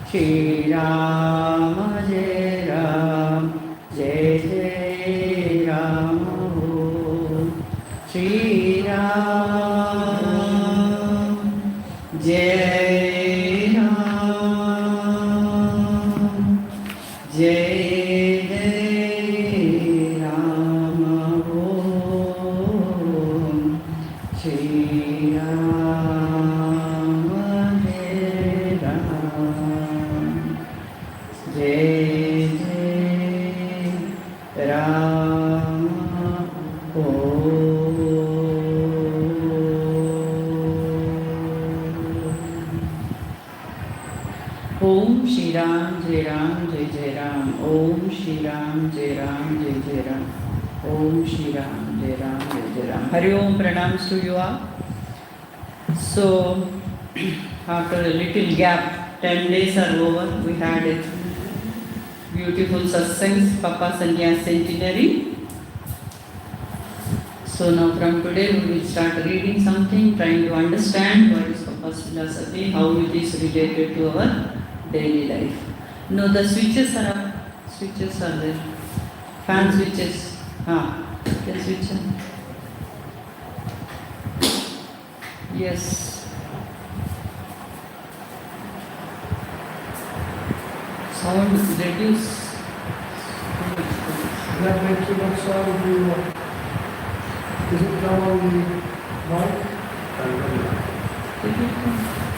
Shri Rama Jai Ram, Jai Jai Ram, Shri Ram, Jai Ram, Jai Jai Ram, Shri Ram, Jai Ram, Jai Jai Ram, Om Shri Ram Jai Ram Jai Jai Ram. Om Shri Ram Jai Ram Jai Jai Ram. Om Shri Ram Jai Ram Jai Jai Ram. Hari Om, pranams to you all. So, after a little gap, 10 days are over. We had a beautiful Satsang, Papa Sannyas Centenary. So now from today we will start reading something, trying to understand what is Papa's philosophy, how it is related to our daily life. No, the switches are up. Switches are there. Fan switches. Can switch on. Yes. Sound reduce. That makes too much sound. Is it down on the mic?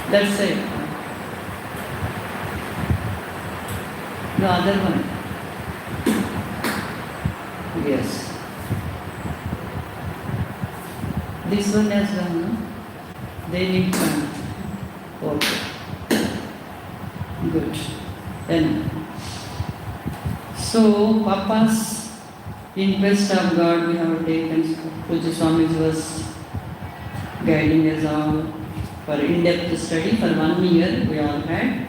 That side. The other one. Yes. This one has done, no? They need one. Okay. Good. Then. So, Papa's inquest of God we have taken. Puja Swamiji was guiding us all for in-depth study for 1 year we all had.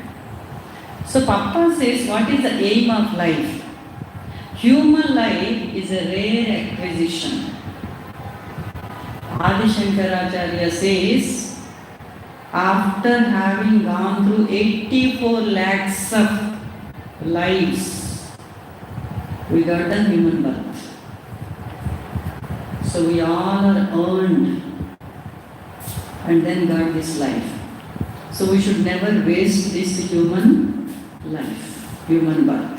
So Papa says, what is the aim of life? Human life is a rare acquisition. Adi Shankaracharya says, after having gone through 84 lakhs of lives, we got the human birth. So we all are earned and then got this life. So we should never waste this human life, human birth.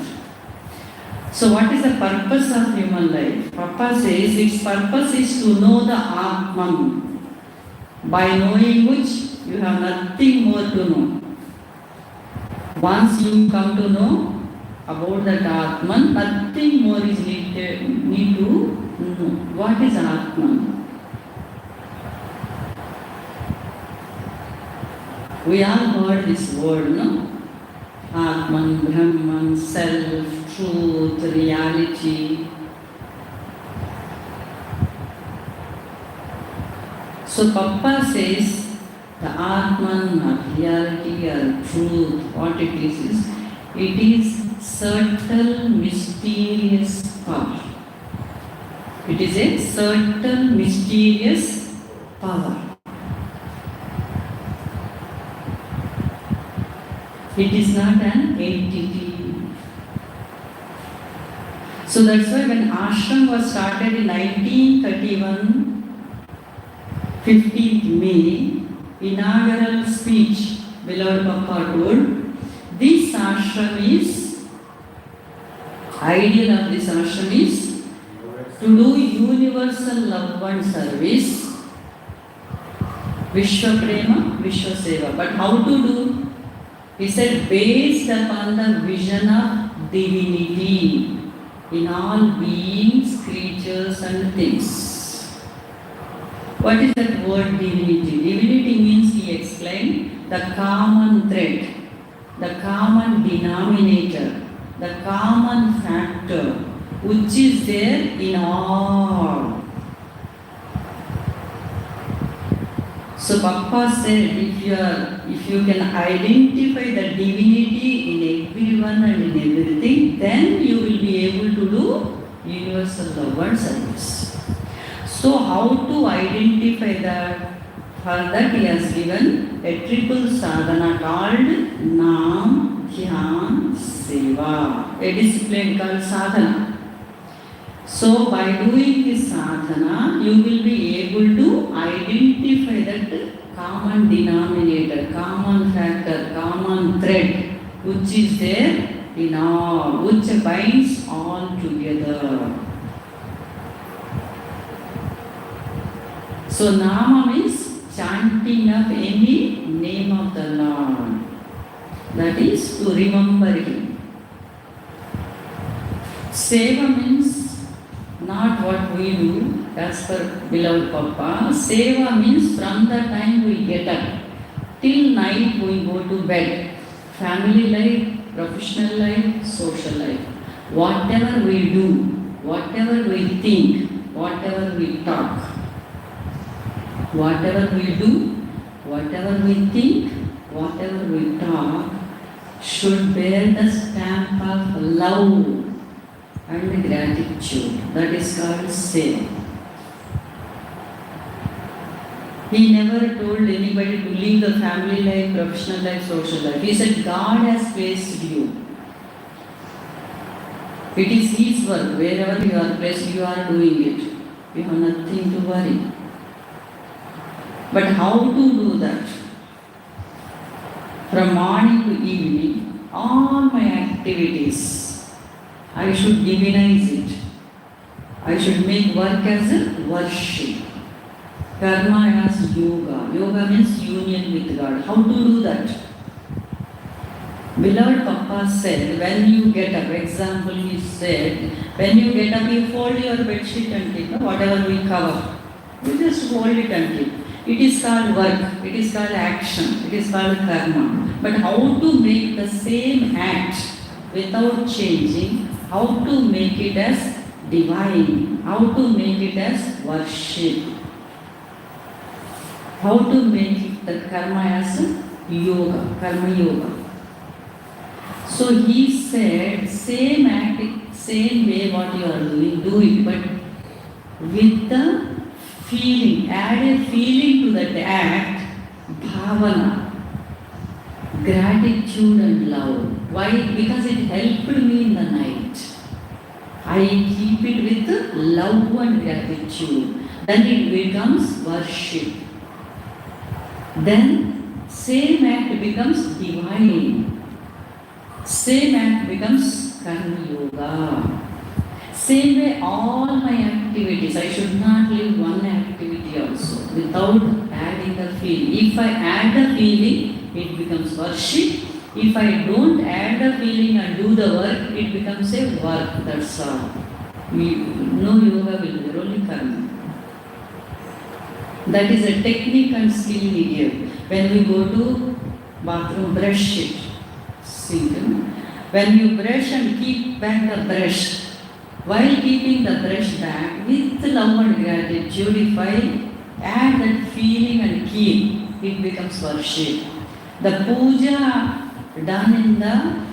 So what is the purpose of human life? Papa says its purpose is to know the Atman, by knowing which you have nothing more to know. Once you come to know about that Atman, nothing more is need to know. What is Atman? We all heard this word, no? Atman, Brahman, self, truth, reality. So Papa says the Atman or reality or truth, what it is subtle, mysterious power. It is a subtle, mysterious power. It is not an entity. So that's why when ashram was started in 1931, 15th May, inaugural speech, beloved Papa told, this ashram is, ideal of this ashram is to do universal love and service, Vishwa Prema, Vishwa Seva. But how to do? He said, based upon the vision of divinity in all beings, creatures and things. What is that word divinity? Divinity means, he explained, the common thread, the common denominator, the common factor which is there in all. So Papa said, if you can identify the divinity in everyone and in everything, then you will be able to do universal love and service. So how to identify that? For that he has given a triple sadhana called Nam, Dhyan, Seva. A discipline called sadhana. So by doing this sadhana, you will be able to identify that common denominator, common factor, common thread, which is there in all, which binds all together. So Nama means chanting of any name of the Lord. That is to remember Him. Seva means not what we do as per beloved Papa. Seva means from the time we get up till night we go to bed. Family life, professional life, social life. Whatever we do, whatever we think, whatever we talk, whatever we do, whatever we think, whatever we talk, should bear the stamp of love and gratitude. That is called seva. He never told anybody to leave the family life, professional life, social life. He said, God has placed you. It is His work. Wherever you are placed, you are doing it. You have nothing to worry. But how to do that? From morning to evening, all my activities, I should divinize it. I should make work as a worship. Karma as yoga. Yoga means union with God. How to do that? Beloved Papa said, when you get up, example he said, when you get up, you fold your bedsheet and keep, whatever we cover. You just fold it and keep. It is called work, it is called action, it is called karma. But how to make the same act without changing, how to make it as divine, how to make it as worship, how to make it the karma as yoga, karma yoga. So he said, same act, same way what you are doing, do it, but with the feeling, add a feeling to that act, bhavana, gratitude and love. Why? Because it helped me in the night. I keep it with love and gratitude. Then it becomes worship. Then same act becomes divine. Same act becomes karma yoga. Same way, all my activities, I should not leave one activity also without adding the feeling. If I add the feeling, it becomes worship. If I don't add the feeling and do the work, it becomes a work. That's all. No yoga will be only karma. That is a technique and skill needed. When we go to bathroom, brush it. See, when you brush and keep back the brush, while keeping the brush back with love and gratitude, if I add that feeling and keep, it becomes worship. The puja done in the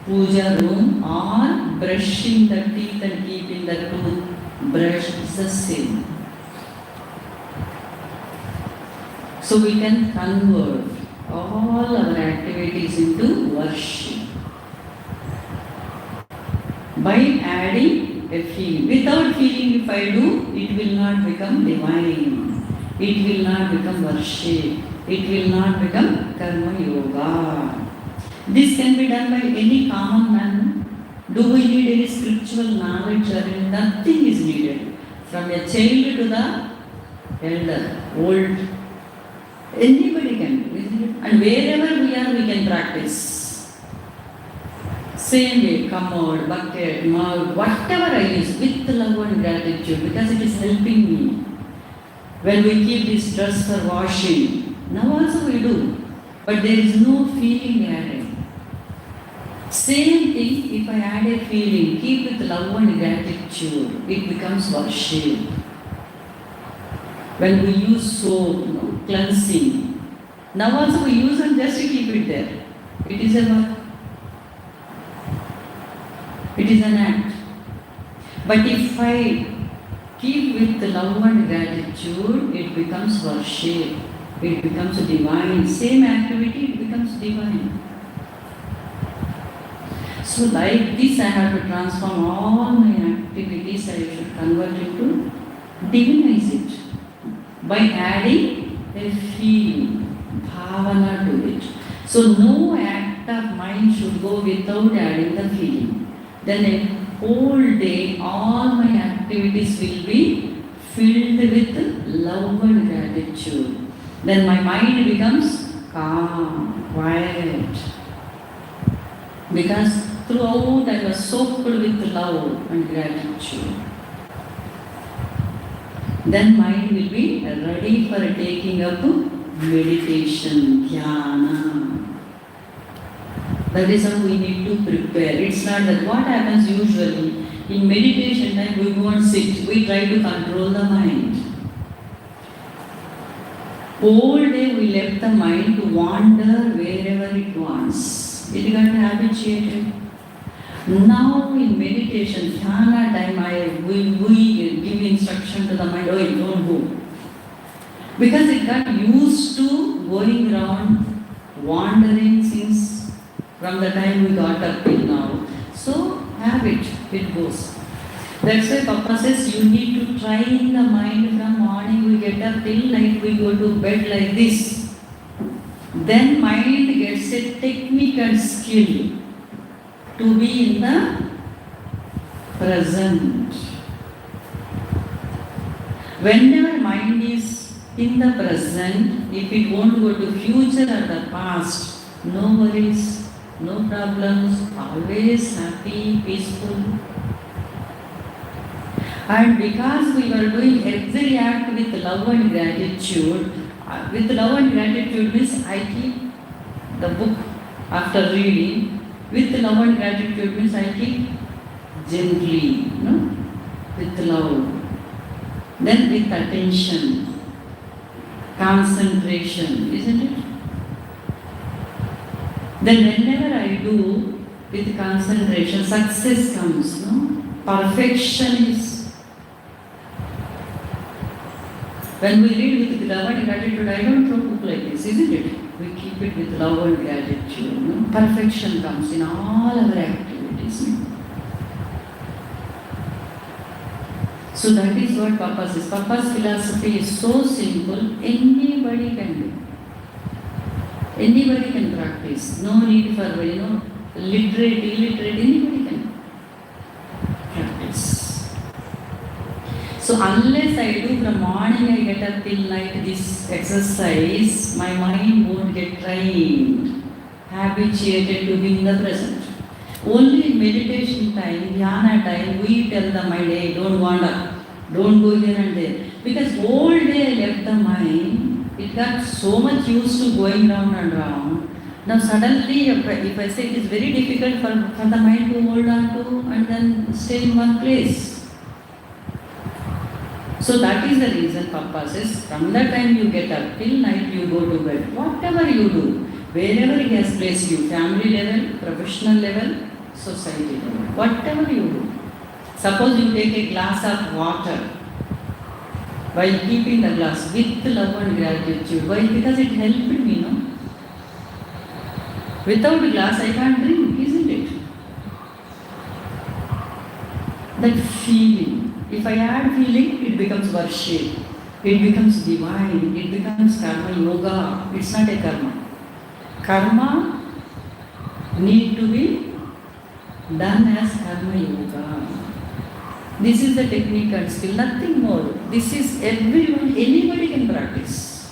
puja room or brushing the teeth and keeping the toothbrush is the same. So we can convert all our activities into worship by adding a feeling. Without feeling, if I do, it will not become divine. It will not become worship. It will not become karma yoga. This can be done by any common man. Do we need any spiritual knowledge or anything? Nothing is needed. From a child to the elder, old, anybody can do, isn't it? And wherever we are, we can practice. Same way, commode, bucket, mug, whatever I use, with love and gratitude, because it is helping me. When we keep this dress for washing, now also we do, but there is no feeling added. Same thing, if I add a feeling, keep with love and gratitude, it becomes worship. When we use soap, cleansing, now also we use and just keep it there. It is a work. It is an act. But if I keep with love and gratitude, it becomes worship. It becomes divine. Same activity, it becomes divine. So like this I have to transform all my activities, I should convert it to divinize it by adding a feeling, bhavana to it. So no act of mind should go without adding the feeling. Then a whole day, all my activities will be filled with love and gratitude. Then my mind becomes calm, quiet. Because throughout I was soaked with love and gratitude. Then mind will be ready for taking up meditation, dhyana. That is how we need to prepare. It's not that what happens usually in meditation time we won't sit, we try to control the mind. Whole day we left the mind to wander wherever it wants. It got habituated. Now in meditation, dhyana time, we give instruction to the mind, oh, you don't go. Because it got used to going around, wandering since from the time we got up till now. So habit, it goes. That's why Papa says you need to train the mind from morning we get up till night we go to bed like this. Then mind gets a technique and skill to be in the present. Whenever mind is in the present, if it won't go to future or the past, no worries, no problems, always happy, peaceful. And because we were doing every act with love and gratitude, with love and gratitude means I keep the book after reading. With love and gratitude means I keep gently, with love. Then with attention, concentration, isn't it? Then whenever I do with concentration, success comes, perfection is. When we read with love and gratitude, I don't throw book like this, isn't it? We keep it with love and gratitude. Perfection comes in all our activities. So that is what Papa says. Papa's philosophy is so simple, anybody can do. Anybody can practice. No need for, literate, illiterate, anybody can practice. So unless I do from morning I get up till night this exercise, my mind won't get trained, habituated to be in the present. Only in meditation time, dhyana time, we tell the mind, hey, don't wander, don't go here and there. Because whole day I left the mind, it got so much used to going round and round. Now suddenly, if I say it is very difficult for the mind to hold on to and then stay in one place. So that is the reason Papa says, from the time you get up till night you go to bed. Whatever you do, wherever He has placed you, family level, professional level, society level, whatever you do. Suppose you take a glass of water, while keeping the glass with love and gratitude. Why? Because it helped me, Without glass I can't drink, isn't it? That feeling. If I add feeling, it becomes worship. It becomes divine. It becomes karma yoga. It's not a karma. Karma need to be done as karma yoga. This is the technique and skill, nothing more. This is everyone, anybody can practice.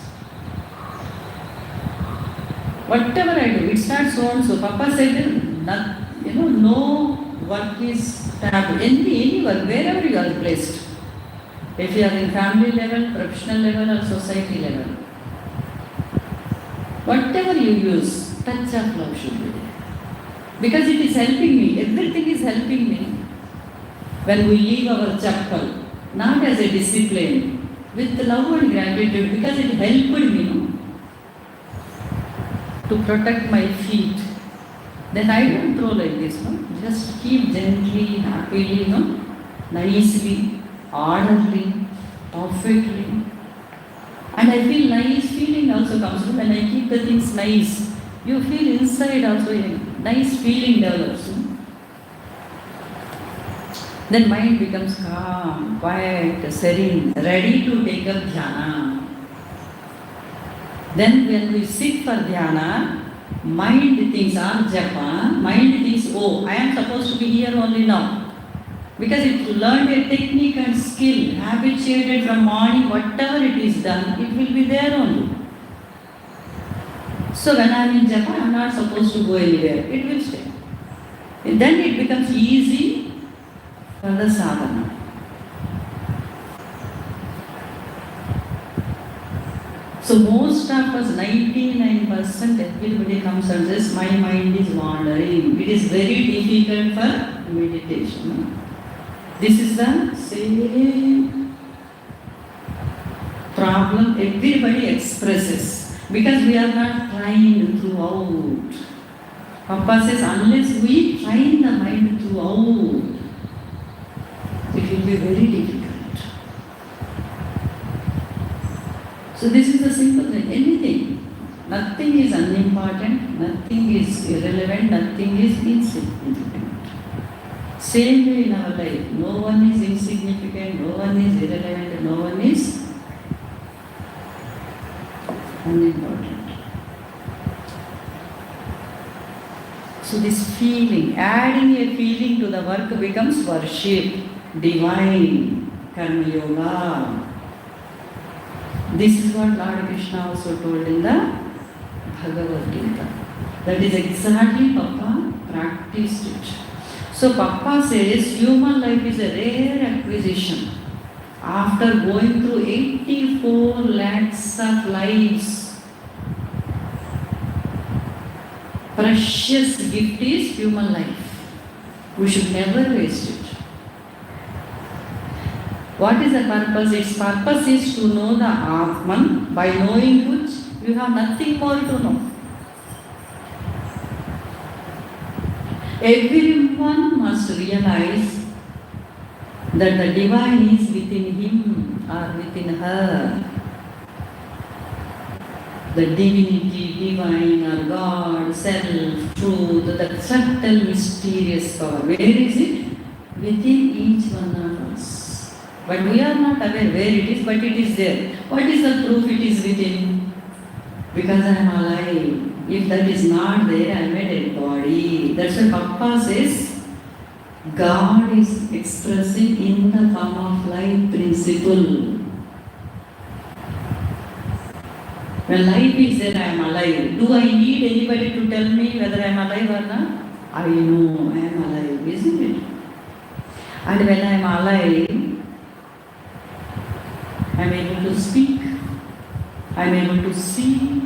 Whatever I do, it starts so and so. Papa said, no work is taboo. Any work, wherever you are placed. If you are in family level, professional level or society level. Whatever you use, touch of love should be there. Because it is helping me, everything is helping me. When we leave our chapel, not as a discipline, with love and gratitude, because it helped me to protect my feet. Then I don't throw like this, just keep gently, happily, nicely, orderly, perfectly. And I feel nice feeling also comes when I keep the things nice. You feel inside also a nice feeling develops. Then mind becomes calm, quiet, serene, ready to take up dhyana. Then when we sit for dhyana, mind thinks, japa, mind thinks, oh, I am supposed to be here only now. Because it learned a technique and skill, habituated from morning, whatever it is done, it will be there only. So when I am in japa, I am not supposed to go anywhere. It will stay. And then it becomes easy for the sadhana. So most of us, 99%, everybody comes and says, my mind is wandering. It is very difficult for meditation. This is the same problem everybody expresses because we are not trained throughout. Papa says, unless we train the mind throughout, it will be very difficult. So this is the simple thing. Anything. Nothing is unimportant, nothing is irrelevant, nothing is insignificant. Same way in our life. No one is insignificant, no one is irrelevant, no one is unimportant. So this feeling, adding a feeling to the work becomes worship, divine, karma yoga. This is what Lord Krishna also told in the Bhagavad Gita. That is exactly Papa practiced it. So Papa says human life is a rare acquisition. After going through 84 lakhs of lives, precious gift is human life. We should never waste it. What is the purpose? Its purpose is to know the Atman, by knowing which you have nothing more to know. Everyone must realize that the divine is within him or within her. The divinity, divine or God, self, truth, the subtle, mysterious power. Where is it? Within each one of us. But we are not aware where it is, but it is there. What is the proof it is within? Because I am alive. If that is not there, I am a dead body. That's why Papa says, God is expressing in the form of life principle. When life is there, I am alive. Do I need anybody to tell me whether I am alive or not? I know I am alive, isn't it? And when I am alive, I am able to speak, I am able to see,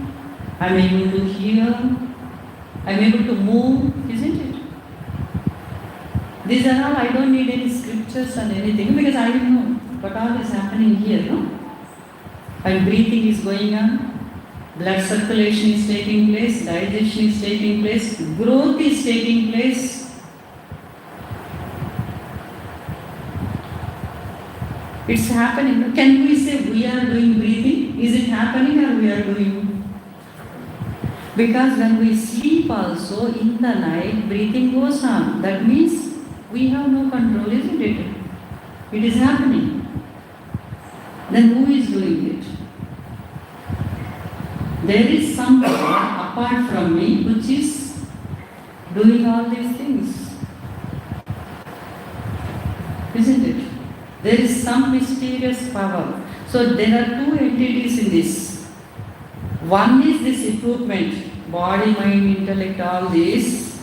I am able to hear, I am able to move, isn't it? These are all, I don't need any scriptures and anything because I don't know what all is happening here, no? And breathing is going on, blood circulation is taking place, digestion is taking place, growth is taking place. It's happening. Can we say we are doing breathing? Is it happening or we are doing? Because when we sleep also in the night, breathing goes on. That means we have no control, isn't it? It is happening. Then who is doing it? There is some power apart from me which is doing all these things. Isn't it? There is some mysterious power. So there are two entities in this. One is this equipment, body, mind, intellect, all this.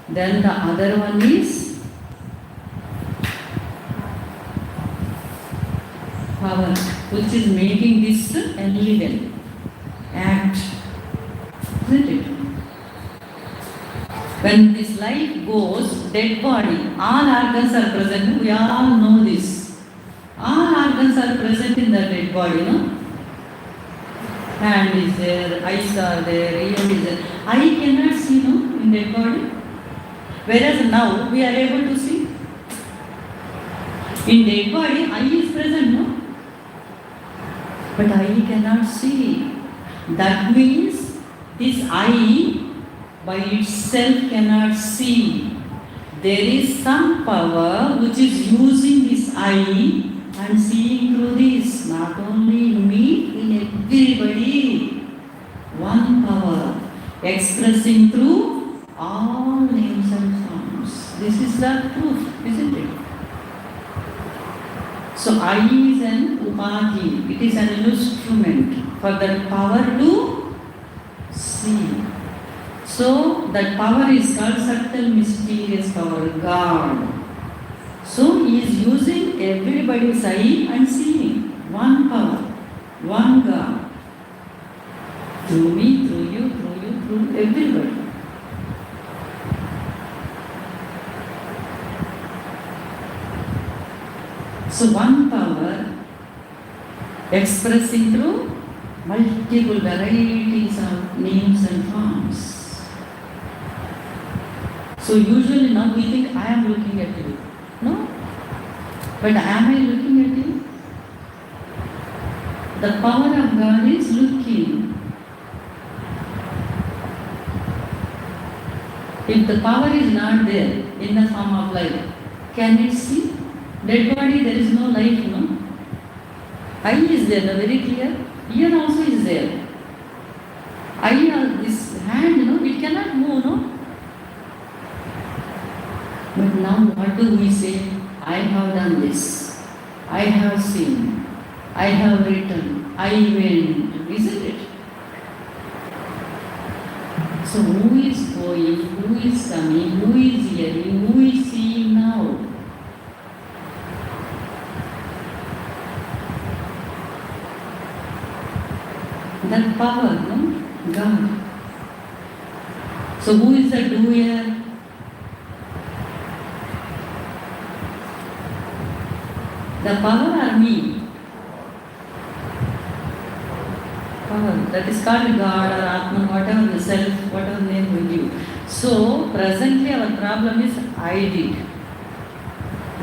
Then the other one is power, which is making this illegal act. Isn't it? When this life goes, dead body, all organs are present. We all know this. All organs are present in the dead body, no? Hand is there, eyes are there, ear is there. Eye cannot see, no, in dead body. Whereas now we are able to see. In dead body, eye is present, no? But eye cannot see. That means this eye by itself cannot see. there is some power which is using this eye and seeing through this, not only in me, in everybody. One power expressing through all names and forms. This is the truth, isn't it? So eye is an upadhi, it is an instrument for that power to see. So that power is called subtle mysterious power, God. So he is using everybody's eye and seeing. One power, one God. Through me, through you, through everybody. So one power expressing through multiple varieties of names and forms. So usually now we think I am looking at you. No? But am I looking at you? The power of God is looking. If the power is not there in the form of life, can it see? Dead body, there is no life, no? Eye is there, very clear. Ear also is there. Eye, this hand, no, it cannot move, no? But now what do we say? I have done this. I have seen. I have written. I went. Isn't it? So who is going? Who is coming? Who is hearing? Who is seeing now? That power, no? God. So who is the doer? The power or me? Power. That is called God or Atman, whatever the self, whatever name we give. So presently our problem is I did.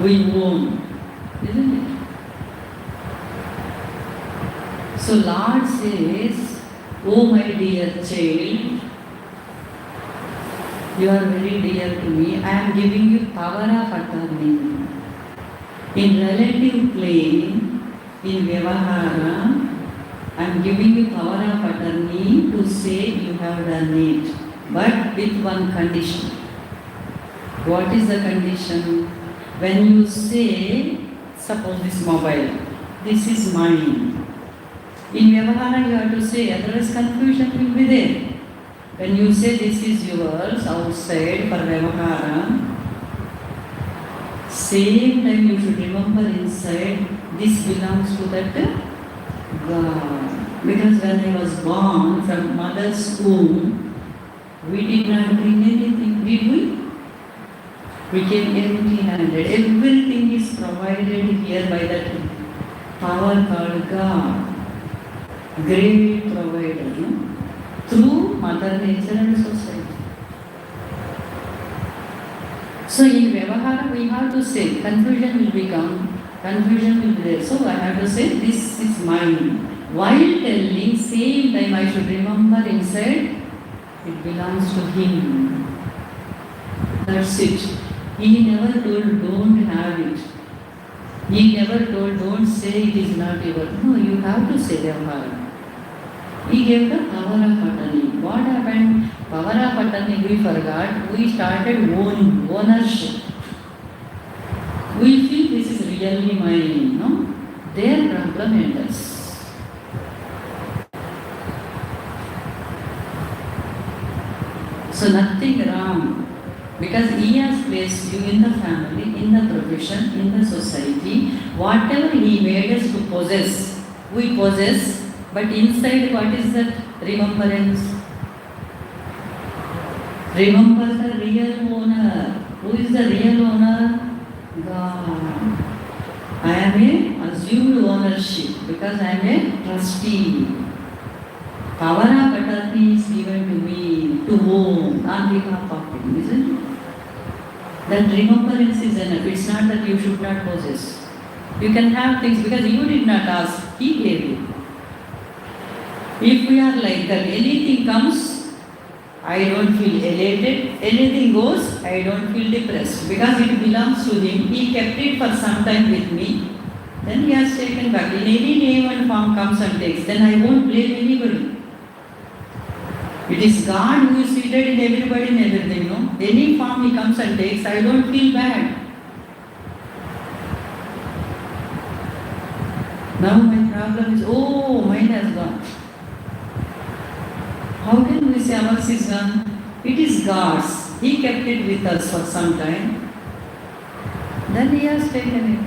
We own. Isn't it? So Lord says, oh my dear child, you are very dear to me. I am giving you power of attorney. In relative plane, in Vyavahara, I am giving you power of attorney to say you have done it. But with one condition. What is the condition? When you say, suppose this mobile, this is mine. In Vyavahara you have to say, otherwise confusion will be there. When you say this is yours outside for Vyavahara, same time you should remember inside, this belongs to that God. Because when I was born from mother's womb, we did not bring anything, did we? We came empty-handed. Everything is provided here by that power called God. Great provider, no? Through Mother Nature and society. So in Vyavahara we have to say, confusion will become, confusion will be there. So I have to say, this is mine. While telling, same time I should remember inside, it belongs to Him. That's it. He never told, don't have it. He never told, don't say it is not yours. No, you have to say Vyavahara. He gave the power of attorney. What happened? Power of attorney we forgot. We started ownership. We feel this is really mine. No? Their problem enters. So nothing wrong. Because He has placed you in the family, in the profession, in the society. Whatever He made us to possess, we possess. But inside, what is that remembrance? Remember the real owner. Who is the real owner? God. I am a assumed ownership because I am a trustee. Power of attorney is given to me to own on behalf of Him, isn't it? That remembrance is enough. It's not that you should not possess. You can have things because you did not ask. He gave you. If we are like that, anything comes, I don't feel elated. Anything goes, I don't feel depressed because it belongs to him. He kept it for some time with me. Then he has taken back. In any name and form comes and takes, then I won't blame anybody. It is God who is seated in everybody and everything, no? Any form he comes and takes, I don't feel bad. Now my problem is, oh, mine has gone. How can we say ours is gone? It is God's. He kept it with us for some time. Then he has taken it.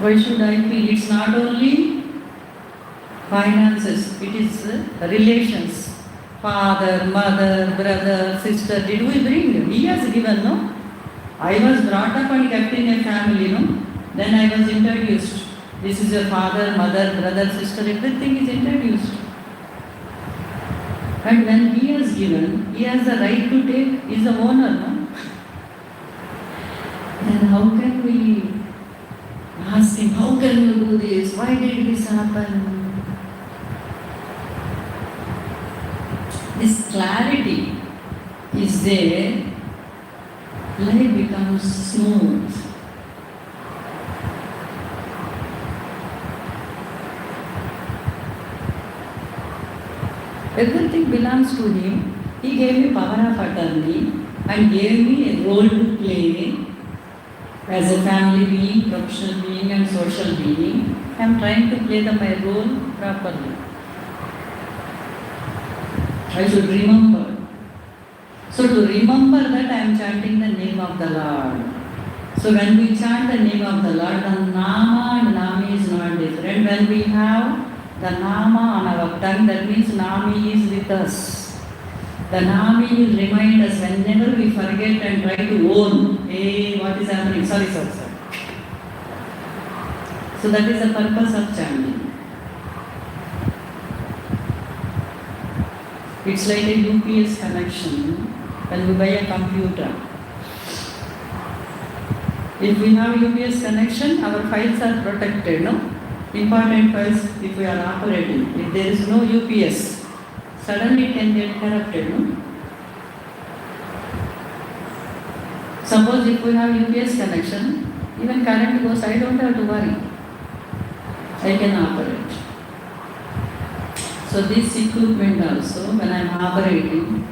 Why should I feel? It's not only finances, it is relations. Father, mother, brother, sister, did we bring? He has given, no? I was brought up and kept in a family, no? Then I was introduced. This is your father, mother, brother, sister, everything is introduced. And when he has given, he has the right to take, he is the owner, no? Then how can we ask him, how can you do this? Why did this happen? This clarity is there, life becomes smooth. Everything belongs to him. He gave me power of attorney and gave me a role to play as a family being, professional being and social being. I am trying to play my role properly. I should remember. So to remember that I am chanting the name of the Lord. So when we chant the name of the Lord, the Nama and Nami is not different. When we have the Nama on our tongue, that means Nami is with us. The Nami will remind us whenever we forget and try to own, hey, what is happening? Sorry. So that is the purpose of chanting. It's like a UPS connection when we buy a computer. If we have UPS connection, our files are protected, no? Important files if we are operating. If there is no UPS, suddenly it can get corrupted, no? Suppose if we have UPS connection, even current goes, I don't have to worry. I can operate. So this equipment also, when I am operating,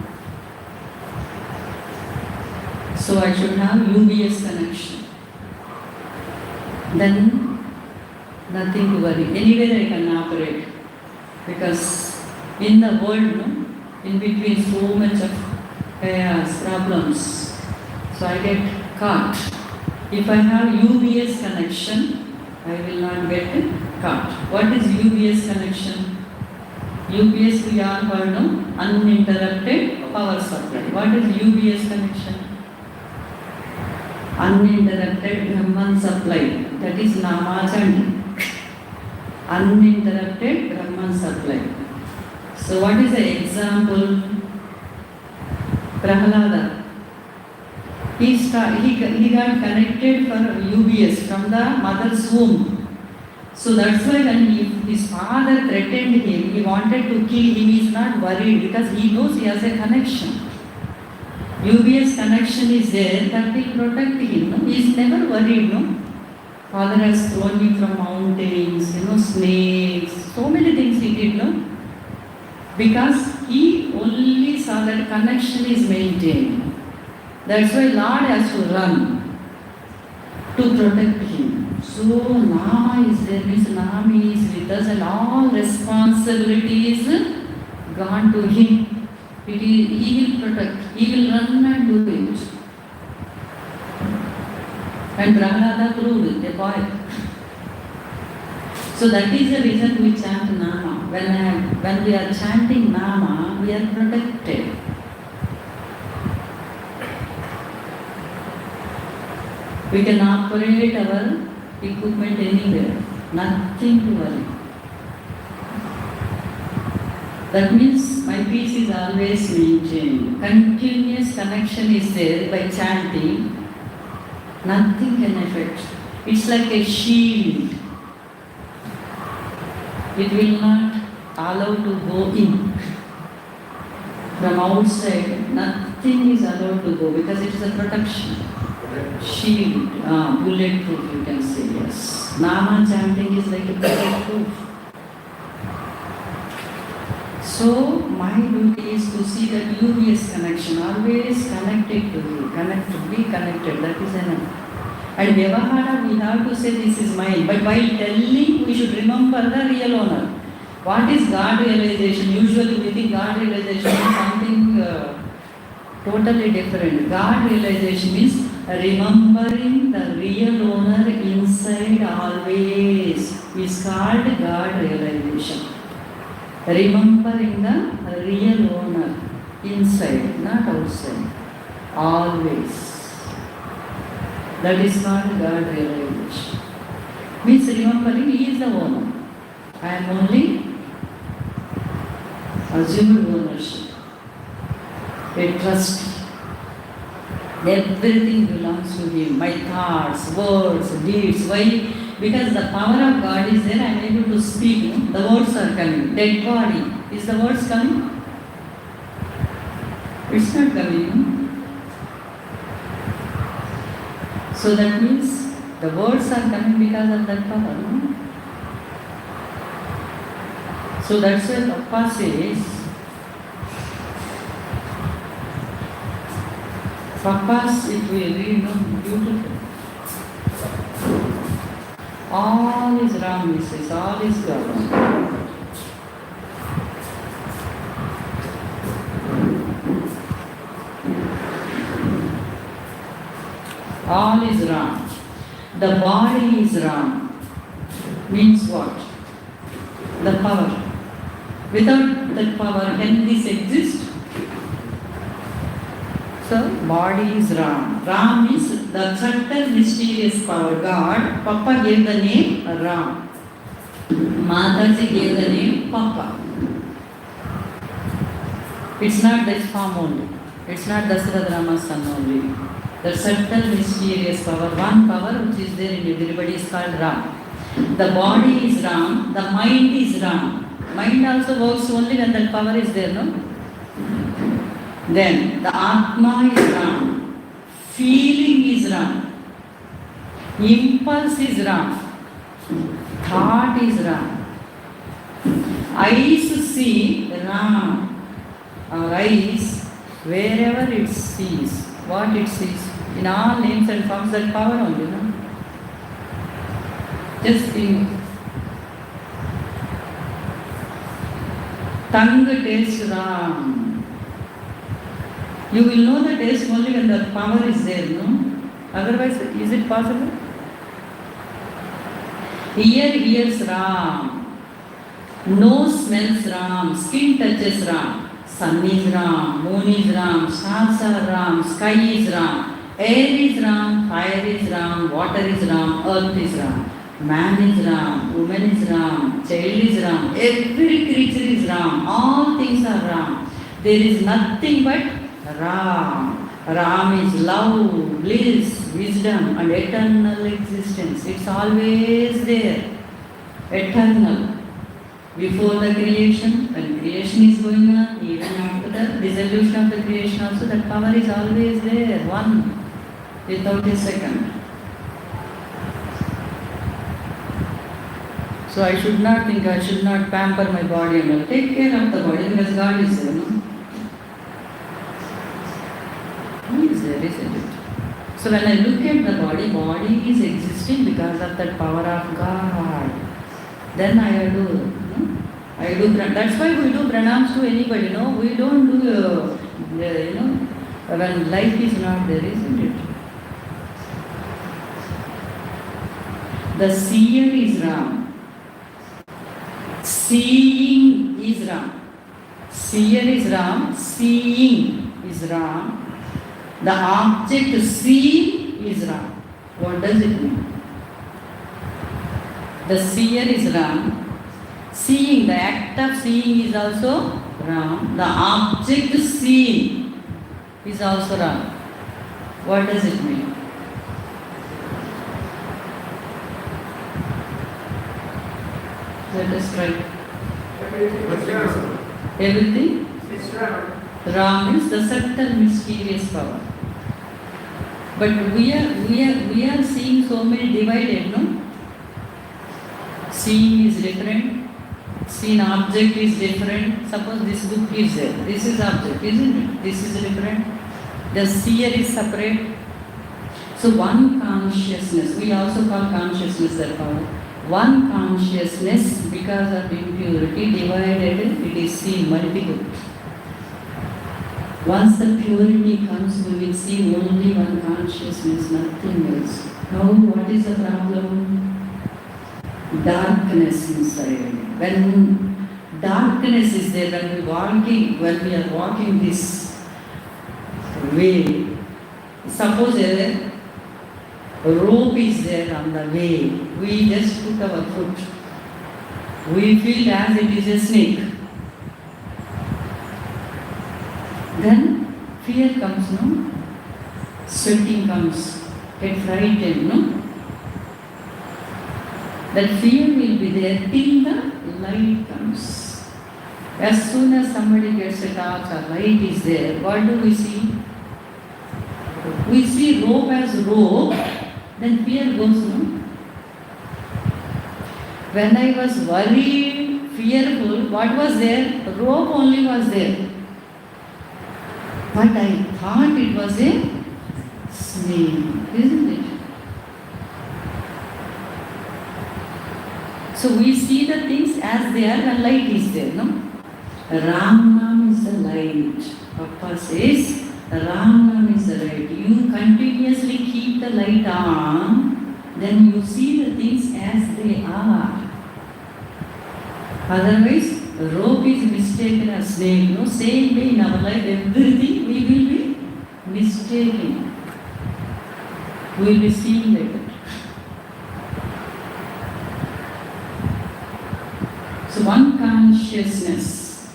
so I should have UPS connection. Then nothing to worry. Anywhere I can operate. Because in the world, no, in between so much of chaos, problems, so I get caught. If I have UPS connection, I will not get caught. What is UPS connection? UPS we all heard, no? Uninterrupted power supply. What is UPS connection? Uninterrupted Brahman supply. That is Nama chanting. Uninterrupted Brahman supply. So what is the example? Prahalada. He got connected for UBS from the mother's womb. So that's why when his father threatened him, he wanted to kill him, he is not worried because he knows he has a connection. UBS connection is there, that will protect him. No? He is never worried. No? Father has thrown him from mountains, snakes, so many things he did. No? Because he only saw that connection is maintained. That's why Lord has to run to protect him. So Nama is there, means Nami is with us and all responsibility is gone to him. He will protect, he will run and do it. And Prahalada proved a boy. So that is the reason we chant Nama. When we are chanting Nama, we are protected. We can operate our equipment anywhere, nothing to worry. That means my peace is always maintained. Continuous connection is there by chanting. Nothing can affect. It's like a shield. It will not allow to go in. From outside, nothing is allowed to go because it is a protection. Shield, bulletproof, you can say, yes. Nama chanting is like a bulletproof. So, my duty is to see that UVS connection, always connected to you, be connected, that is enough. And Vyavahara, we have to say this is mine, but while telling, we should remember the real owner. What is God realization? Usually we think God realization is something totally different. God realization is remembering the real owner inside always is called God realization. Remembering the real owner inside, not outside, always. That is called God realization. Means remembering He is the owner. I am only assumed ownership. A trust. Everything belongs to Him. My thoughts, words, deeds. Why? Because the power of God is there, I am able to speak. No? The words are coming. Dead body. Is the words coming? It's not coming. No? So that means the words are coming because of that power. No? So that's why Papa says, Papa's, if we read, no, beautiful. All is wrong, he says, all is God. All is wrong. The body is wrong. Means what? The power. Without that power, can this exist? So, body is Ram. Ram is the subtle mysterious power. God, Papa gave the name Ram. Mataji gave the name Papa. It's not this form only. It's not Dasarath Rama's son only. The subtle mysterious power, one power which is there in everybody is called Ram. The body is Ram, the mind is Ram. Mind also works only when that power is there, no? Then the Atma is Ram, feeling is Ram, impulse is Ram, thought is Ram. Eyes see Ram, our eyes, wherever it sees, what it sees, in all names and forms, that power only, no? Just think. Tongue taste Ram. You will know the taste only when the power is there, no? Otherwise, is it possible? Ear hears Ram. Nose smells Ram. Skin touches Ram. Sun is Ram. Moon is Ram. Stars are Ram. Sky is Ram. Air is Ram. Fire is Ram. Water is Ram. Earth is Ram. Man is Ram. Woman is Ram. Child is Ram. Every creature is Ram. All things are Ram. There is nothing but Ram. Ram is love, bliss, wisdom and eternal existence. It's always there. Eternal. Before the creation, when creation is going on, even after the dissolution of the creation also, that power is always there. One. Without a second. So I should not think, I should not pamper my body and all. Take care of the body because God is there, no? He is there, isn't it? So when I look at the body is existing because of that power of God. Then I do, no? That's why we do pranams to anybody, no? We don't do, when life is not there, isn't it? The seer is Ram. Seeing is Ram. Seer is Ram. Seeing is Ram. The object seen is Ram. What does it mean? The seer is Ram. Seeing, the act of seeing is also Ram. The object seen is also Ram. What does it mean? Let us try. Everything is Ram. Everything? It's Ram. Ram is the subtle, mysterious power. But we are seeing so many divided, no? Seeing is different. Seen object is different. Suppose this book is there. This is object, isn't it? This is different. The seer is separate. So one consciousness, we also call consciousness the power. One consciousness, because of impurity, divided, it is seen multiple. Once the purity comes, we will see only one consciousness, nothing else. Now, what is the problem? Darkness inside. When darkness is there, when we are walking this way, suppose a rope is there on the way, we just put our foot. We feel as it is a snake. Then fear comes, no? Sweating comes, get frightened, no? That fear will be there till the light comes. As soon as somebody gets a touch or light is there, what do we see? We see rope as rope, then fear goes, no? When I was worried, fearful, what was there? Rope only was there. But I thought it was a snake, isn't it? So we see the things as they are when light is there, no? Ram Nam is the light. Papa says, Ram Nam is the light. You continuously keep the light on, then you see the things as they are. Otherwise, rope is mistaken as snake. No, same way in our life, everything we will be mistaken. We will be seeing like that. So one consciousness,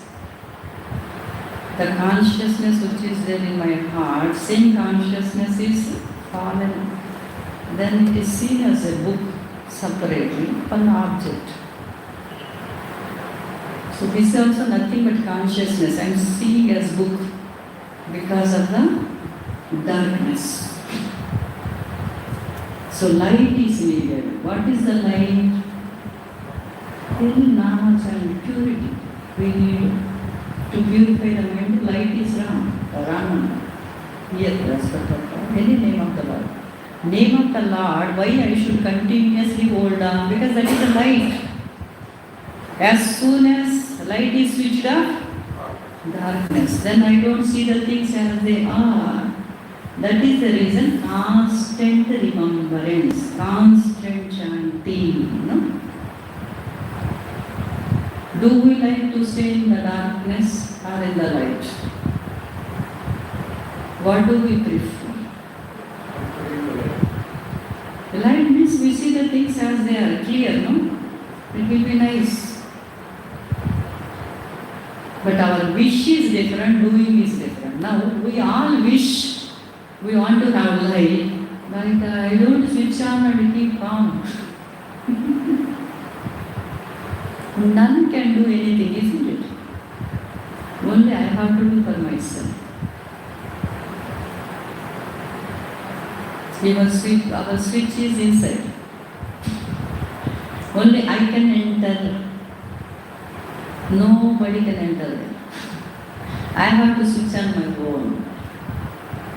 the consciousness which is there in my heart, same consciousness is fallen. Then it is seen as a book separately, one object. So this is also nothing but consciousness. I am seeing as book because of the darkness. So light is needed. What is the light? Knowledge and purity. We need to purify the mind. Light is Ram, Raman. Here, any name of the Lord. Name of the Lord, why I should continuously hold on? Because that is the light. As soon as light is switched off, darkness. Then I don't see the things as they are. That is the reason constant remembrance, constant chanting. No? Do we like to stay in the darkness or in the light? What do we prefer? The light means we see the things as they are, clear, no? It will be nice. But our wish is different, doing is different. Now, we all wish we want to have light, but I don't switch on and keep calm. None can do anything, isn't it? Only I have to do for myself. Our switch is inside. Only I can enter. Nobody can enter there. I have to switch on my own.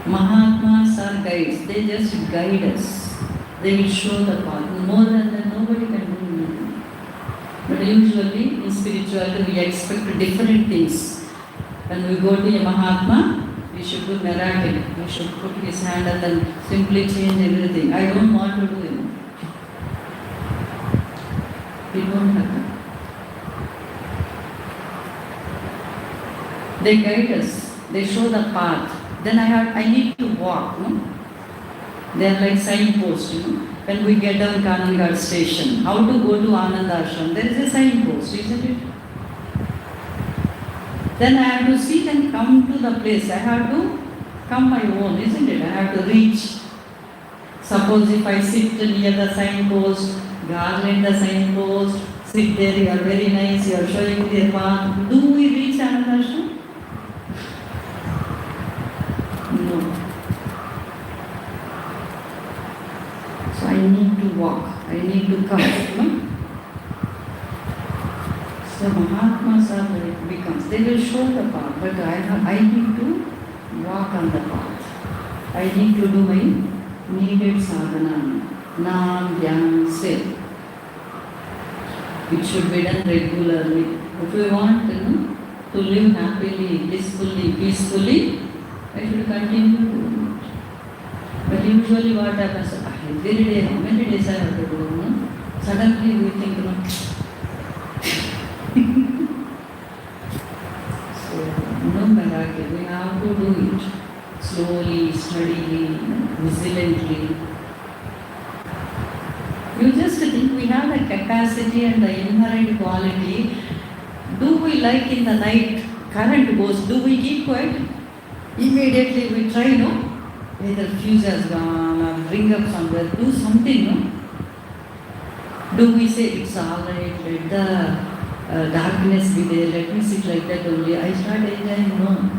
Mahatmas are guides. They just guide us. They will show the path. More than that, nobody can do anything. But usually in spirituality we expect different things. When we go to a Mahatma, we should do miracle. We should put his hand and then simply change everything. I don't want to do it. It won't happen. They guide us. They show the path. Then I need to walk. No? They are like signposts. When we get down Kanangad station, how to go to Anandashram? There is a signpost, isn't it? Then I have to sit and come to the place. I have to come my own, isn't it? I have to reach. Suppose if I sit near the signpost, garland the signpost, sit there, you are very nice, you are showing the path. Do we reach Anandashram? No. So I need to walk, I need to come. No? So Mahatmas are like becomes, they will show the path, but I need to walk on the path. I need to do my needed sadhana. Nam, Dhyan, Sit. It should be done regularly. If we want to live happily, blissfully, peacefully, I should continue doing it. But usually what happens, every day, how many days I have to do? No? Suddenly we think, no. So, no miracle, we have to do it. Slowly, steadily, vigilantly. You just think we have the capacity and the inherent quality. Do we like in the night, current goes, do we keep quiet? Immediately we try, no? Either fuse has gone or bring up somewhere, do something, no? Do we say it's alright, let the darkness be there, let me sit like that only, I start enjoying, no.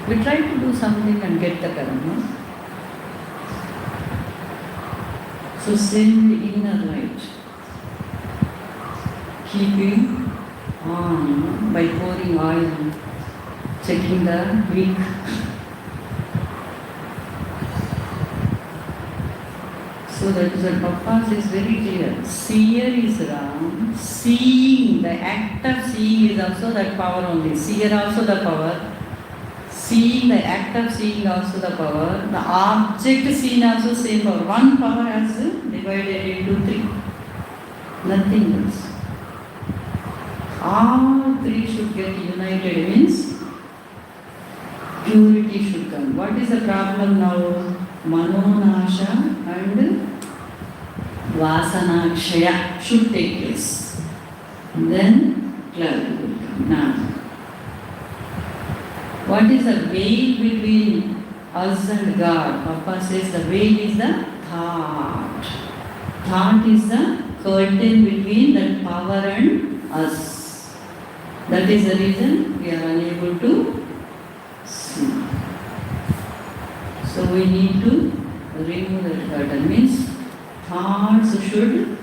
We try to do something and get the current, no? So send the inner light, keeping on by pouring oil, checking the wick. So that is what Papa says very clear. Seer is Ram, seeing, the act of seeing is also that power only. Seer also the power. Seeing, the act of seeing also the power. The object seen also same power. One power has divided into three. Nothing else. All three should get united means purity should come. What is the problem now? Manonasha and Vasanakshaya should take place. Then clarity will come. Now, what is the veil between us and God? Papa says the veil is the thought. Thought is the curtain between that power and us. That is the reason we are unable to see. So we need to remove that curtain. Means thoughts should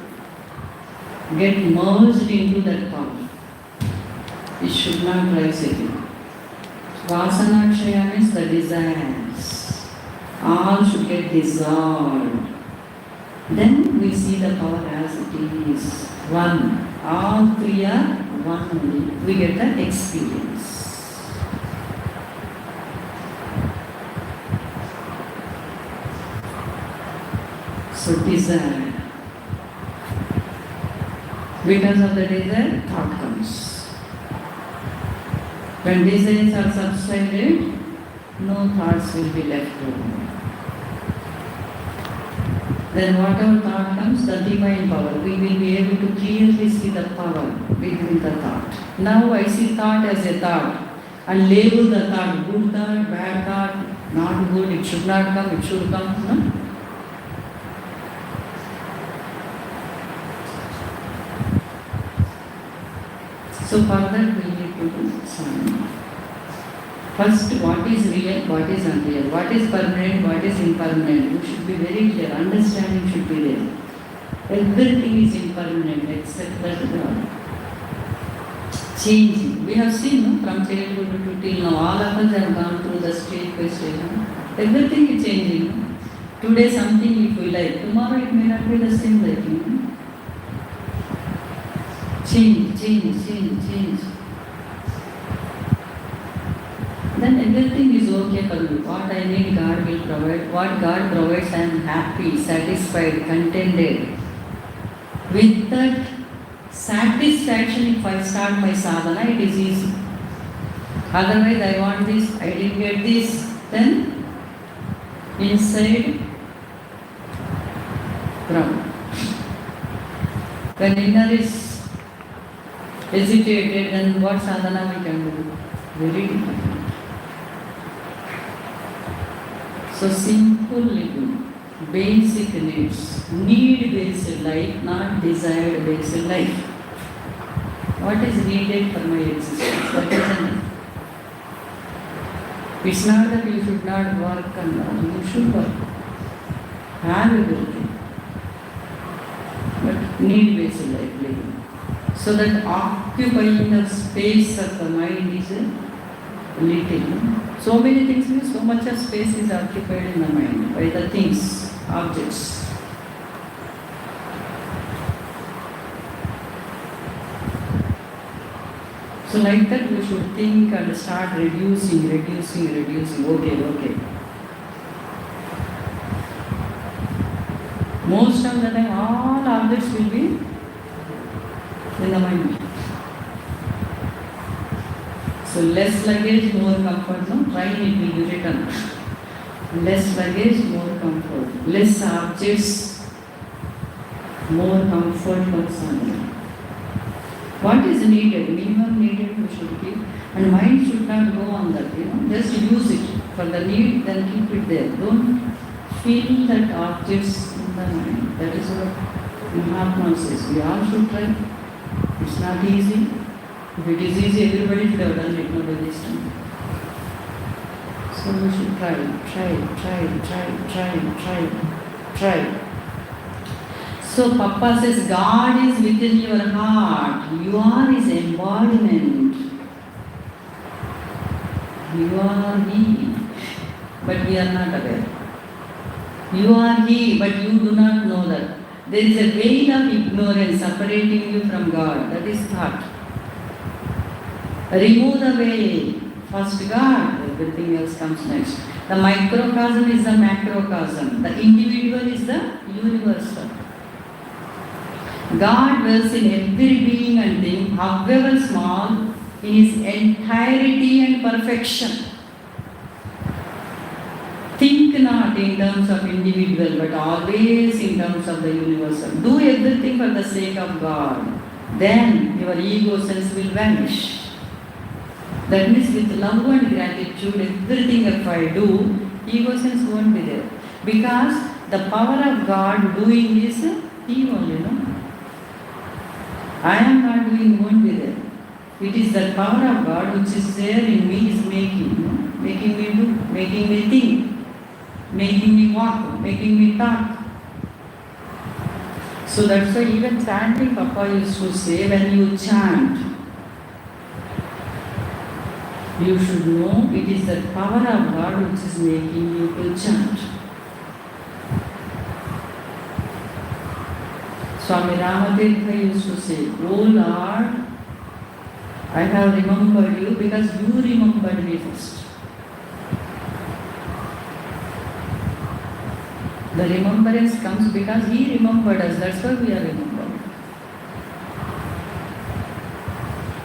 get merged into that power. It should not rise again. Vasanakshaya means the desires. All should get dissolved. Then we see the power as it is. One. All three are one only. We get the experience. So desire. Because of the desire, thought comes. When desires are subsided, no thoughts will be left over. Then whatever thought comes, the divine power, we will be able to clearly see the power behind the thought. Now I see thought as a thought and label the thought, good thought, bad thought, not good, it should not come, it should come. No? So for that we need to do something. First, what is real, what is unreal, what is permanent, what is impermanent. You should be very clear, understanding should be there. Everything is impermanent except that changing. We have seen from childhood to till now, all of us have gone through the stage by stage. Everything is changing. Today something if we like, tomorrow it may not be the same liking. Change. Then everything is okay for me. What I need, God will provide. What God provides, I am happy, satisfied, contented. With that satisfaction, if I start my sadhana, it is easy. Otherwise, I want this, I didn't get this. Then, inside, ground. When inner is hesitated, then what sadhana we can do? Very difficult. So simple living, basic needs, need-based life, not desired-based life. What is needed for my existence? What is enough? It's not that you should not work and all. You should work. Have everything. But need-based life living. So that occupying the space of the mind is little. So many things, so much of space is occupied in the mind by the things, objects. So like that we should think and start reducing. Okay. Most of the time all objects will be in the mind. So less luggage, more comfort. No? Train it will be written. Less luggage, more comfort. Less objects, more comfort for someone. What is needed, minimum needed we should keep, and mind should not go on that, just use it for the need, then keep it there. Don't feel that objects in the mind. That is what Mahatma says. We all should try. It's not easy. If it is easy, everybody should have done it, not by this time. So we should try. So Papa says, God is within your heart. You are His embodiment. You are He, but we are not aware. You are He, but you do not know that. There is a veil of ignorance separating you from God. That is thought. Remove the veil. First God, everything else comes next. The microcosm is the macrocosm. The individual is the universal. God dwells in every being and thing, however small, in His entirety and perfection. Think not in terms of individual, but always in terms of the universal. Do everything for the sake of God. Then your ego sense will vanish. That means with love and gratitude, everything if I do, ego sense won't be there. Because the power of God doing is He only, I am not doing, won't be there. It is the power of God which is there in me is making, making me do, making me think, making me walk, making me talk. So that's why even chanting, Papa used to say, when you chant, you should know it is the power of God which is making you to chant. Swami Ramatirtha used to say, "Oh Lord, I have remembered you because you remembered me first." The remembrance comes because He remembered us. That's why we are remembered.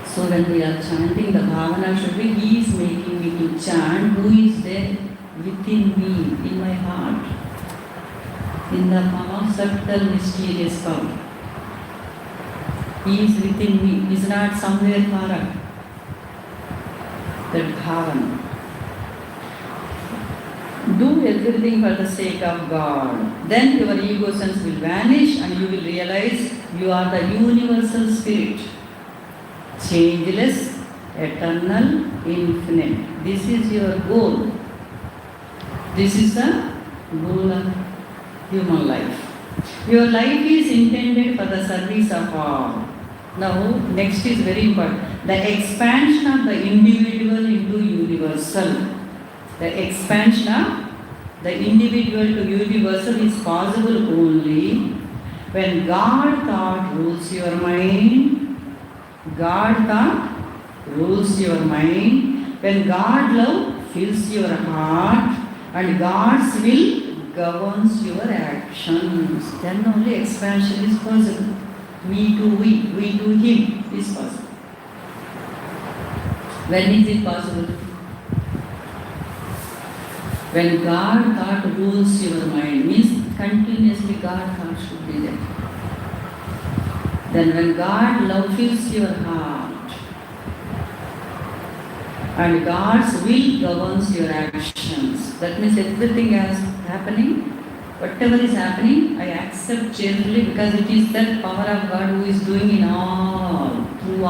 So when we are chanting, the bhavana should be, He is making me to chant. Who is there within me, in my heart? In the form of subtle, mysterious power. He is within me. He is not somewhere far up. That bhavana. Do everything for the sake of God. Then your ego sense will vanish and you will realize you are the universal spirit. Changeless, eternal, infinite. This is your goal. This is the goal of human life. Your life is intended for the service of all. Now, next is very important. The expansion of the individual into universal. The expansion of the individual to universal is possible only when God thought rules your mind. God thought rules your mind. When God love fills your heart and God's will governs your actions. Then only expansion is possible. Me to we to Him is possible. When is it possible? When God thought rules your mind, means continuously God thought should be there. Then when God love fills your heart and God's will governs your actions, that means everything is happening. Whatever is happening, I accept cheerfully because it is that power of God who is doing in all, through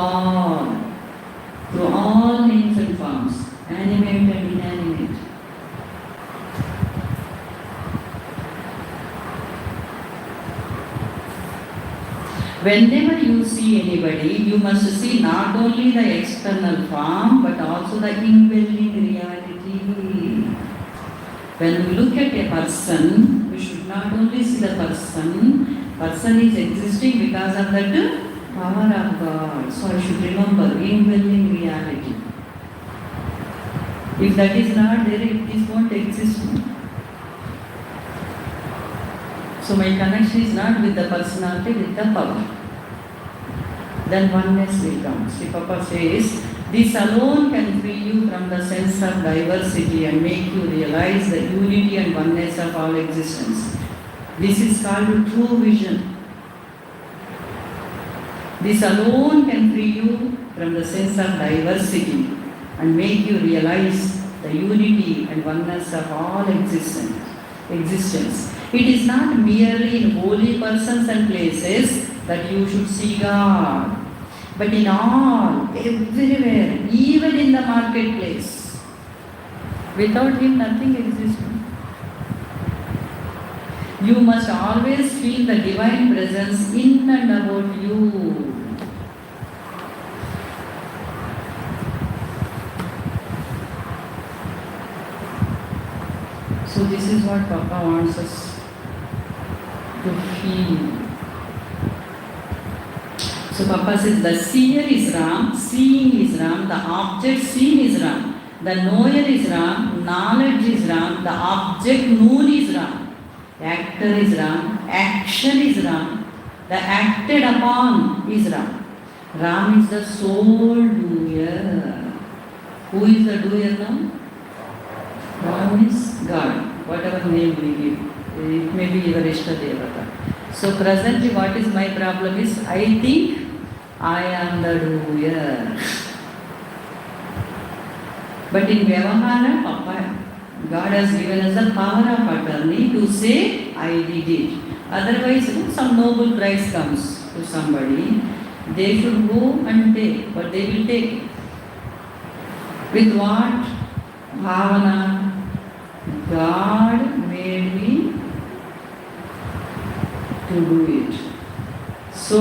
all names and forms, animate and inanimate. Whenever you see anybody, you must see not only the external form but also the indwelling reality. When we look at a person, we should not only see the person. Person is existing because of that power of God. So I should remember indwelling reality. If that is not there, it won't exist. So my connection is not with the personality, with the power. Then oneness will come. Sri Papa says, this alone can free you from the sense of diversity and make you realize the unity and oneness of all existence. This is called true vision. This alone can free you from the sense of diversity and make you realize the unity and oneness of all existence. It is not merely in holy persons and places that you should see God, but in all, everywhere, even in the marketplace. Without Him, nothing exists. You must always feel the divine presence in and about you. So this is what Papa wants us to feel. So Papa says the seer is Ram, seeing is Ram, the object seen is Ram, the knower is Ram, knowledge is Ram, the object known is Ram, actor is Ram, action is Ram, the acted upon is Ram. Ram is the sole doer. Who is the doer now? Ram is God, whatever name we give. It may be your Ishta Devata. So presently what is my problem is, I think I am the doer. But in Vyavahara, Papa, God has given us the power of attorney to say, I did it. Otherwise, some noble prize comes to somebody, they should go and take, but they will take. With what? Bhavana. God made me to do it. So,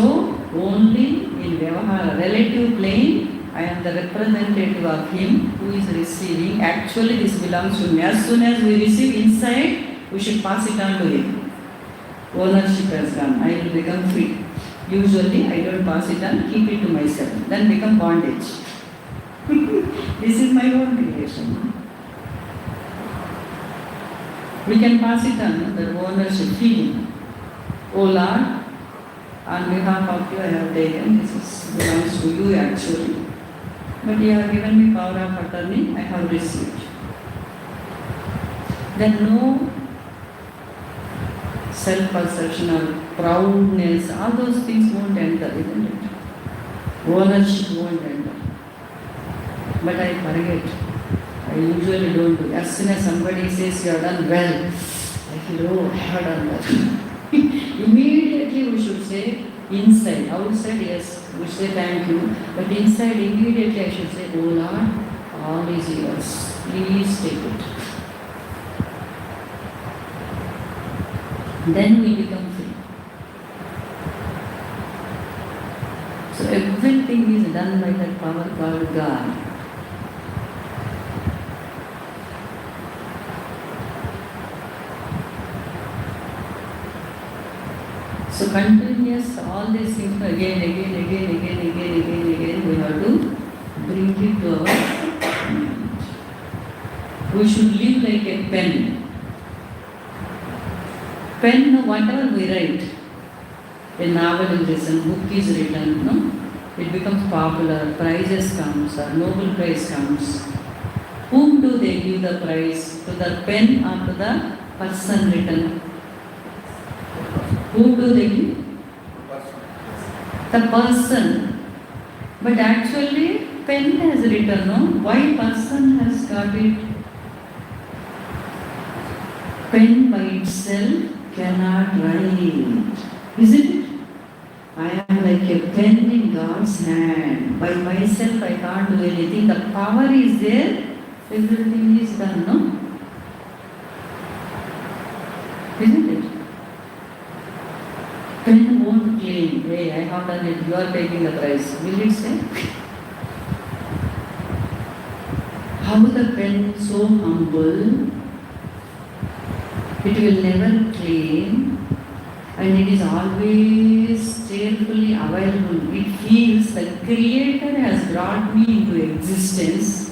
only in Vyavahara, relative plane, I am the representative of Him who is receiving. Actually, this belongs to me. As soon as we receive inside, we should pass it on to Him. Ownership has gone. I will become free. Usually, I don't pass it on, keep it to myself. Then become bondage. This is my own creation. We can pass it on, the ownership, feeling. Oh Lord, on behalf of you I have taken, this belongs to you actually. But you have given me power of attorney, I have received. Then no self-perception or proudness, all those things won't enter, isn't it? Ownership won't enter. But I forget. I usually don't do. As soon as somebody says you have done well, I feel, oh, I have done well. Immediately we should say inside. Outside, yes, we say thank you. But inside, immediately I should say, oh Lord, all is yours. Please take it. Then we become free. So everything is done by that power called God. So continuous, all these things again, we have to bring it to our mind. We should live like a pen. Pen, whatever we write, a novel is written, book is written, no? It becomes popular, prizes comes, or Nobel Prize comes. Whom do they give the prize? To the pen or to the person written? Who do they give? The person. But actually, pen has written, no? Why person has got it? Pen by itself cannot write. Isn't it? I am like a pen in God's hand. By myself I can't do anything. The power is there. Everything is done, no? Isn't it? Pen won't claim, hey, I have done it, you are taking the prize. Will it say? How the pen so humble, it will never claim, and it is always cheerfully available. It feels the Creator has brought me into existence.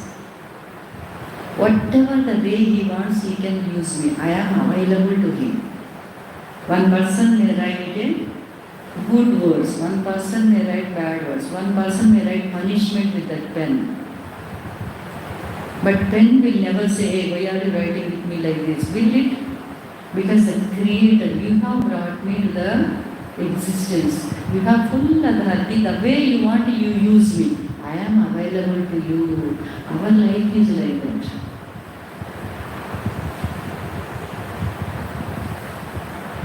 Whatever the way He wants, He can use me. I am available to Him. One person may write in good words, one person may write bad words, one person may write punishment with that pen. But pen will never say, hey, why are you writing with me like this? Will it? Because the Creator, you have brought me to the existence. You have full authority. The way you want, you use me. I am available to you. Our life is like that.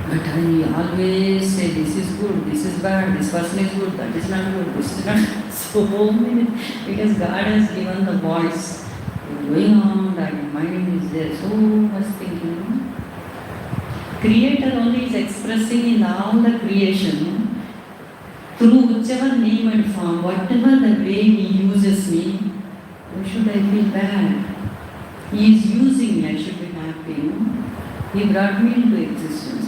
But I always say, this is good, this is bad, this person is good, that is not good, this is not so many. Because God has given the voice. Going on, that mind is there, so much thinking. Creator only is expressing in all the creation through whichever name and form, whatever the way He uses me. Why should I feel bad? He is using me, I should be happy. He brought me into existence.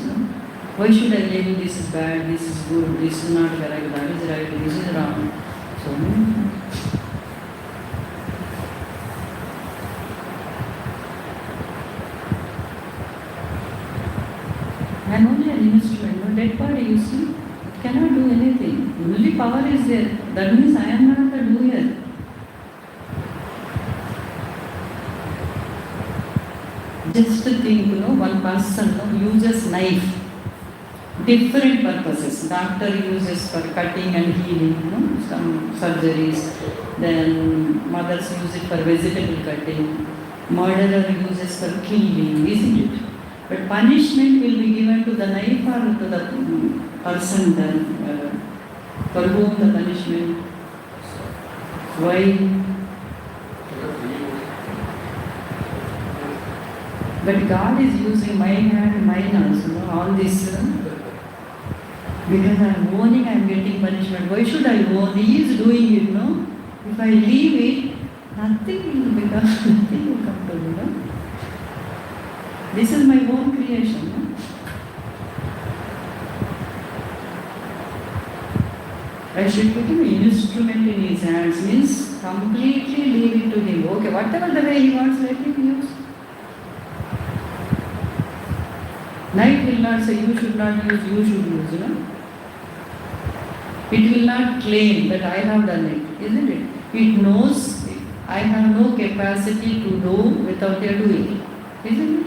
Why should I label this is bad, this is good, this is not correct, that is right, this is wrong? So, I am only an instrument, no dead body, you see. It cannot do anything. Only power is there. That means I am not the doer. Just to think, one person uses knife. Different purposes. Doctor uses for cutting and healing, some surgeries. Then mothers use it for vegetable cutting. Murderer uses for killing, isn't it? But punishment will be given to the knife or to the person then, for whom the punishment. Why? But God is using my hand, mine also, all this. Because I am owning, I am getting punishment. Why should I own? He is doing it, no? If I leave it, nothing will become, nothing will come to me, no? This is my own creation, no? I should put him an instrument in his hands, means completely leave it to him. Okay, whatever the way he wants, let him use. Night will not say you should not use, you should use, It will not claim that I have done it, isn't it? It knows I have no capacity to do without your doing, isn't it?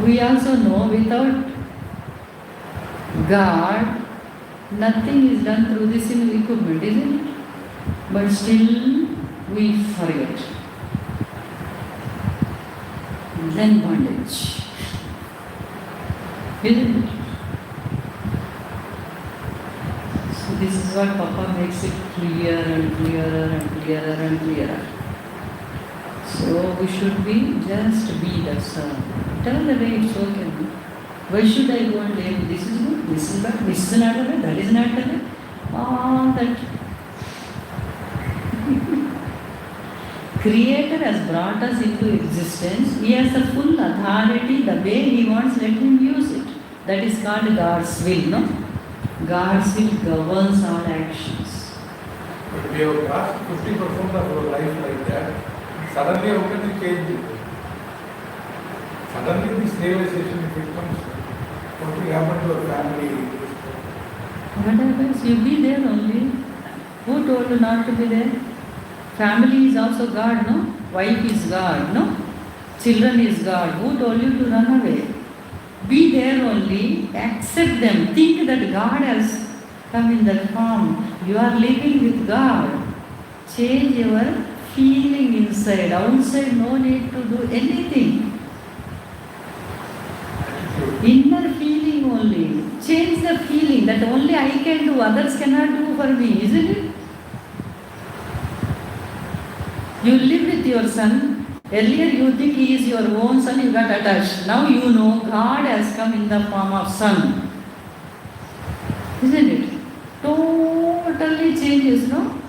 We also know without God, nothing is done through this equipment, isn't it? But still we forget. Then bondage, isn't it? So this is what Papa makes it clearer and clearer and clearer and clearer. So we should be just be that servant. Tell the way it's okay. Why should I go and label this is good, this is bad, this is not the way, that is not the way? All that. Creator has brought us into existence. He has the full authority. The way He wants, let Him use it. That is called God's will, no? God's will governs our actions. But we have lost 50% of our life like that. Suddenly, how can we change it? Suddenly, this realization, if it comes, what will happen to our family? What happens? You be there only. Who told you not to be there? Family is also God, no? Wife is God, no? Children is God. Who told you to run away? Be there only, accept them. Think that God has come in that form. You are living with God. Change your feeling inside. Outside, no need to do anything. Inner feeling only. Change the feeling that only I can do, others cannot do for me, isn't it? You live with your son. Earlier you think he is your own son, you got attached. Now you know God has come in the form of son. Isn't it? Totally changes, no?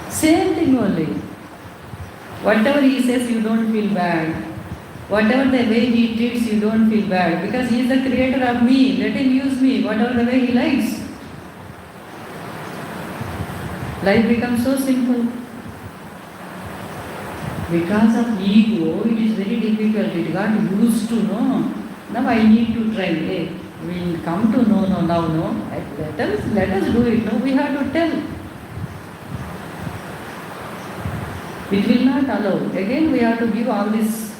Same thing only. Whatever he says, you don't feel bad. Whatever the way he treats, you don't feel bad. Because he is the creator of me. Let him use me, whatever the way he likes. Life becomes so simple. Because of ego, it is very difficult. It got used to know. Now I need to try. Hey, we'll come to know now. No. Let us do it. No, we have to tell. It will not allow. Again, we have to give all this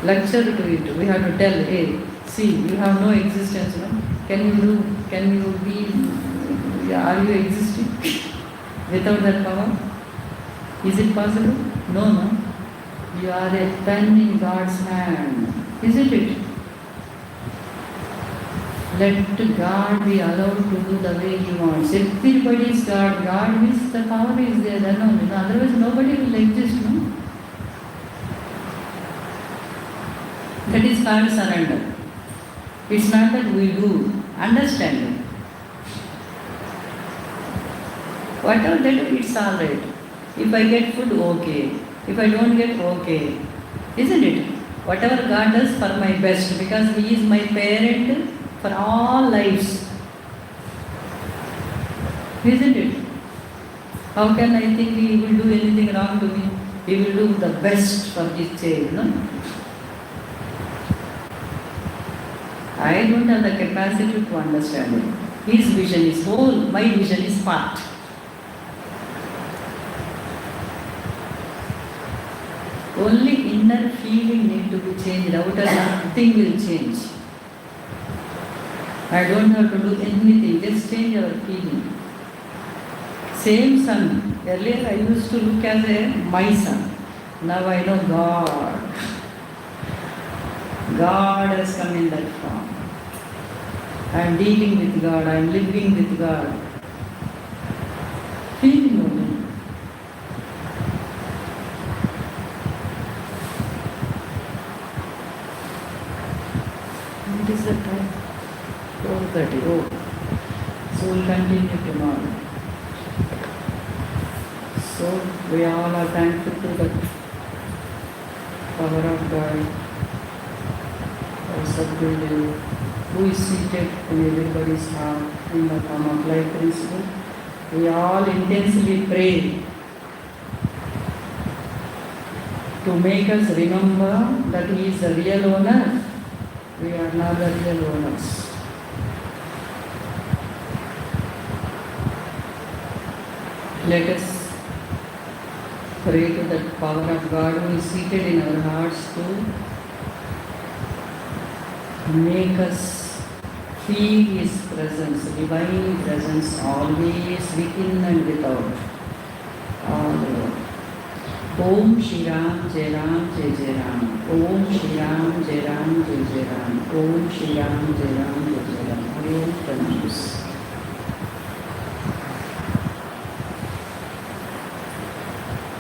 lecture to it. We have to tell, hey, see, you have no existence. No? Can you be, are you existing without that power? Is it possible? No. You are a pen in God's hand. Isn't it? Let God be allowed to do the way He wants. Everybody is God. God means the power is there. Then only. No, otherwise nobody will exist. No? That is called surrender. It's not that we do. Understanding. Whatever they do, it's all right. If I get food, okay. If I don't get, okay. Isn't it? Whatever God does for my best, because He is my parent for all lives. Isn't it? How can I think He will do anything wrong to me? He will do the best for His child, no? I don't have the capacity to understand it. His vision is whole, my vision is part. Only inner feeling need to be changed. Outer nothing will change. I don't have to do anything, just change our feeling. Same sun. Earlier I used to look as my son. Now I know God. God has come in that form. I am dealing with God. I am living with God. Feeling only. What is the time? 4:30. Oh. So we'll continue tomorrow. So we all are thankful to the power of God. Subdued, who is seated in everybody's heart in the form of life principle. We all intensely pray to make us remember that He is the real owner. We are not the real owners. Let us pray to the power of God who is seated in our hearts to make us feel His presence, divine presence, always within and without, all over. Om Shri Ram Jai Ram Jai Jai Ram. Om Shri Ram Jai Ram Jai Jai Ram. Om Shri Ram Jai Ram Jai Jai Ram. Hare Om Pranams.